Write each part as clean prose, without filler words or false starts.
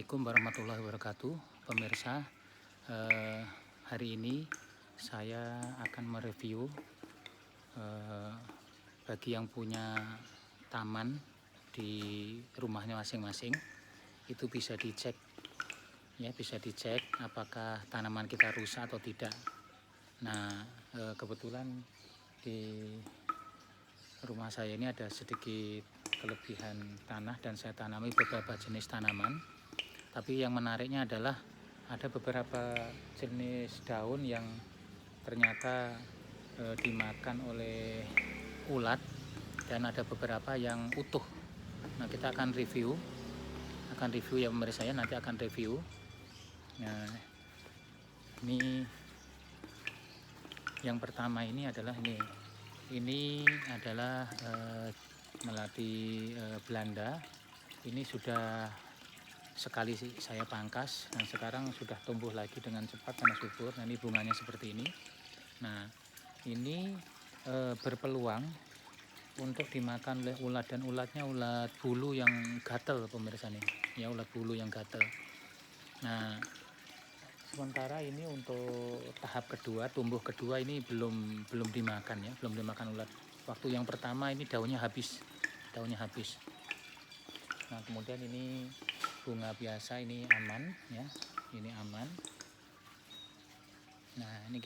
Assalamualaikum warahmatullahi wabarakatuh, pemirsa. Hari ini saya akan mereview bagi yang punya taman di rumahnya masing-masing, itu bisa dicek ya, bisa dicek apakah tanaman kita rusak atau tidak. Nah, kebetulan di rumah saya ini ada sedikit kelebihan tanah dan saya tanami beberapa jenis tanaman. Tapi yang menariknya adalah ada beberapa jenis daun yang ternyata dimakan oleh ulat dan ada beberapa yang utuh. Nah, kita akan review ya pemirsa ya, nanti akan review. Nah, ini yang pertama ini adalah ini adalah melati Belanda. Ini sudah sekali saya pangkas dan sekarang sudah tumbuh lagi dengan cepat dan subur. Nah, ini bunganya seperti ini. Nah, ini berpeluang untuk dimakan oleh ulat, dan ulatnya ulat bulu yang gatel pemirsa nih ya, ulat bulu yang gatel. Nah, sementara ini untuk tahap kedua, tumbuh kedua ini belum dimakan ya, belum dimakan ulat. Waktu yang pertama ini daunnya habis. Nah, kemudian ini bunga biasa, ini aman ya, ini aman. Nah, ini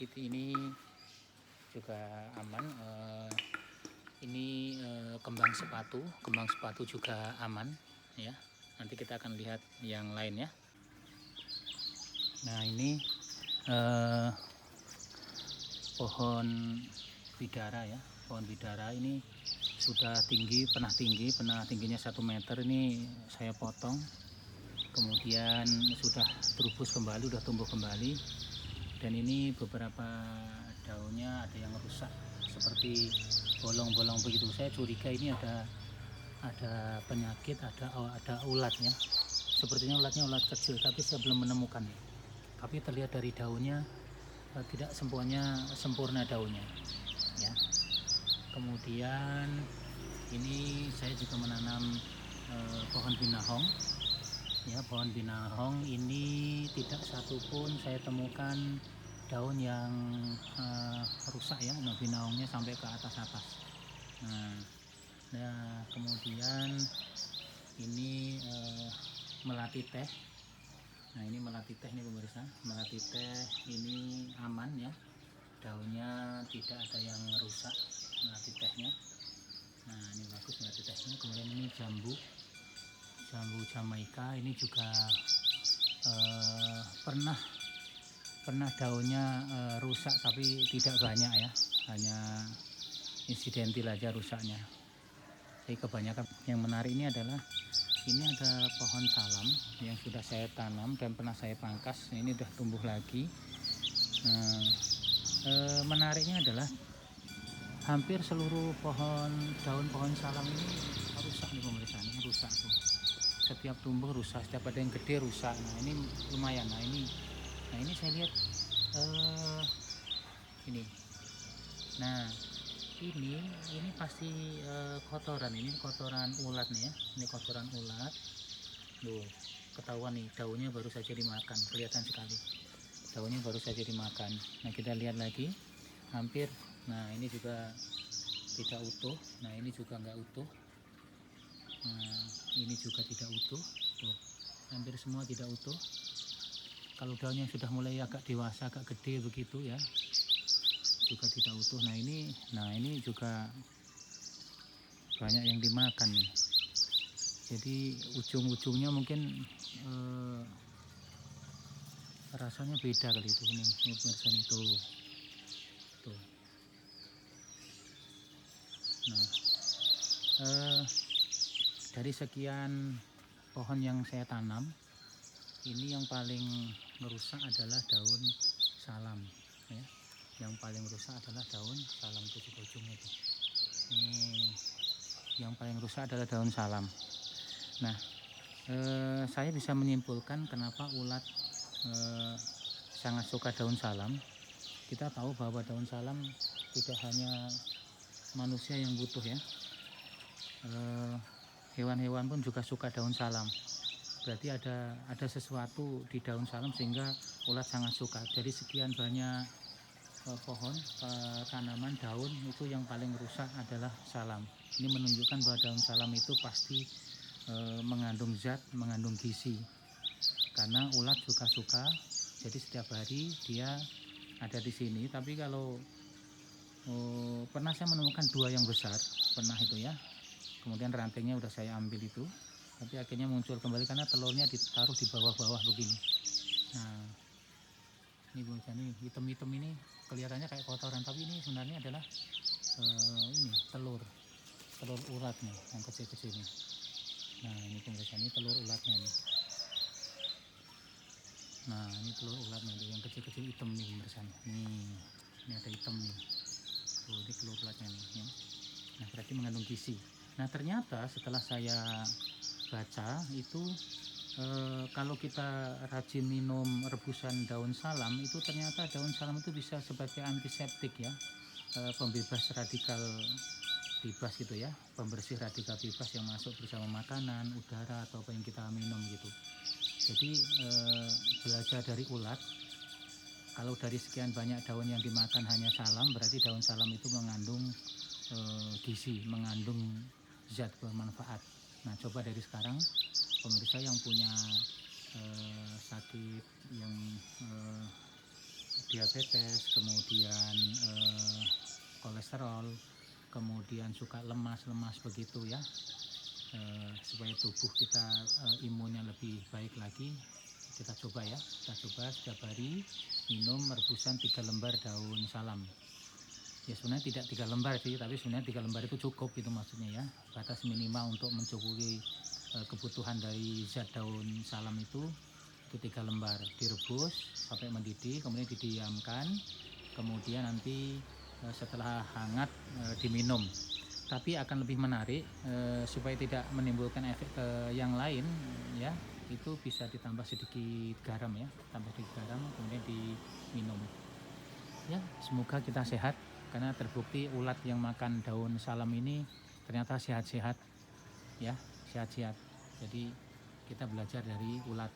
juga aman. Ini kembang sepatu juga aman ya. Nanti kita akan lihat yang lain ya. Nah, ini pohon bidara ya, pohon bidara ini sudah pernah tingginya 1 meter. Ini saya potong, kemudian sudah terubus kembali, sudah tumbuh kembali. Dan ini beberapa daunnya ada yang rusak seperti bolong-bolong begitu. Saya curiga ini ada penyakit, ada ulatnya. Sepertinya ulatnya ulat kecil, tapi saya belum menemukan. Tapi terlihat dari daunnya tidak sempurna daunnya ya. Kemudian ini saya juga menanam pohon binahong ya. Pohon binahong ini tidak satupun saya temukan daun yang rusak ya. Nah, binahongnya sampai ke atas. Nah, kemudian ini melati teh. Nah, ini melati teh nih pemirsa, melati teh ini aman ya, daunnya tidak ada yang rusak melati tehnya. Nah, ini bagus melati tehnya. Kemudian ini jambu Jamaika, ini juga pernah daunnya rusak, tapi tidak banyak ya, hanya insidentil aja rusaknya. Jadi kebanyakan. Yang menarik ini adalah ini ada pohon salam yang sudah saya tanam dan pernah saya pangkas. Ini sudah tumbuh lagi. Nah, menariknya adalah hampir seluruh daun pohon salam ini rusak nih pemirsa, ini rusak tuh. Setiap tumbuh rusak, setiap ada yang gede rusak. Nah, ini lumayan. Nah, ini saya lihat ini. Nah, ini pasti kotoran. Ini kotoran ulat nih ya. Ini kotoran ulat. Loh, ketahuan nih, daunnya baru saja dimakan, kelihatan sekali. Daunnya baru saja dimakan. Nah, kita lihat lagi. Hampir. Nah, ini juga tidak utuh. Nah, ini juga enggak utuh. Nah, ini juga tidak utuh. Tuh, hampir semua tidak utuh. Kalau daunnya sudah mulai agak dewasa, agak gede begitu ya, juga tidak utuh. Nah, ini juga banyak yang dimakan nih. Jadi ujung-ujungnya mungkin rasanya beda kali itu. Ini pemirsa nih, tuh. Nah, dari sekian pohon yang saya tanam, ini yang paling merusak adalah daun salam ya. Yang paling rusak adalah daun salam, itu di ujungnya itu. Ini yang paling rusak adalah daun salam. Nah, saya bisa menyimpulkan kenapa ulat sangat suka daun salam. Kita tahu bahwa daun salam tidak hanya manusia yang butuh ya, hewan-hewan pun juga suka daun salam. berarti ada sesuatu di daun salam sehingga ulat sangat suka. Jadi sekian banyak pohon, tanaman, daun, itu yang paling rusak adalah salam. Ini menunjukkan bahwa daun salam itu pasti mengandung zat, mengandung gizi, karena ulat suka. Jadi setiap hari dia ada di sini. Tapi kalau pernah saya menemukan 2 yang besar, pernah itu ya. Kemudian rantainya udah saya ambil itu, tapi akhirnya muncul kembali karena telurnya ditaruh di bawah-bawah begini. Nah, ini bunganya nih, hitam-hitam ini kelihatannya kayak kotoran, tapi ini sebenarnya adalah ini telur ulat nih, yang kecil-kecil nih. Nah, ini pemirsa, ini telur ulatnya nih. Nah, ini telur ulatnya nih, yang kecil-kecil hitam nih pemirsa nih. Ini ada hitam nih. Tuh, ini telur ulatnya nih ya. Nah, berarti mengandung gizi. Nah, ternyata setelah saya baca itu kalau kita rajin minum rebusan daun salam, itu ternyata daun salam itu bisa sebagai antiseptik ya, pembebas radikal bebas gitu ya, pembersih radikal bebas yang masuk bersama makanan, udara, atau apa yang kita minum gitu. Jadi belajar dari ulat, kalau dari sekian banyak daun yang dimakan hanya salam, berarti daun salam itu mengandung gizi, mengandung zat bermanfaat. Nah, coba dari sekarang pemirsa yang punya sakit yang diabetes, kemudian kolesterol, kemudian suka lemas begitu ya, supaya tubuh kita imunnya lebih baik lagi, kita coba setiap hari minum rebusan 3 lembar daun salam. Ya sebenarnya tidak 3 lembar sih, tapi sebenarnya 3 lembar itu cukup gitu maksudnya ya, batas minimal untuk mencukupi kebutuhan dari zat daun salam itu 3 lembar. Direbus sampai mendidih, kemudian didiamkan, kemudian nanti setelah hangat diminum. Tapi akan lebih menarik, supaya tidak menimbulkan efek ke yang lain ya, itu bisa ditambah sedikit garam ya, tambah sedikit garam kemudian diminum ya. Semoga kita sehat, karena terbukti ulat yang makan daun salam ini ternyata sehat-sehat ya, sehat-sehat. Jadi kita belajar dari ulat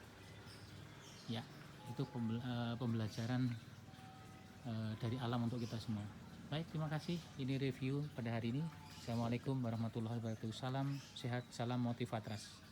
ya, itu pembelajaran dari alam untuk kita semua. Baik, terima kasih, ini review pada hari ini. Assalamualaikum warahmatullahi wabarakatuh. Salam sehat, salam motivatras.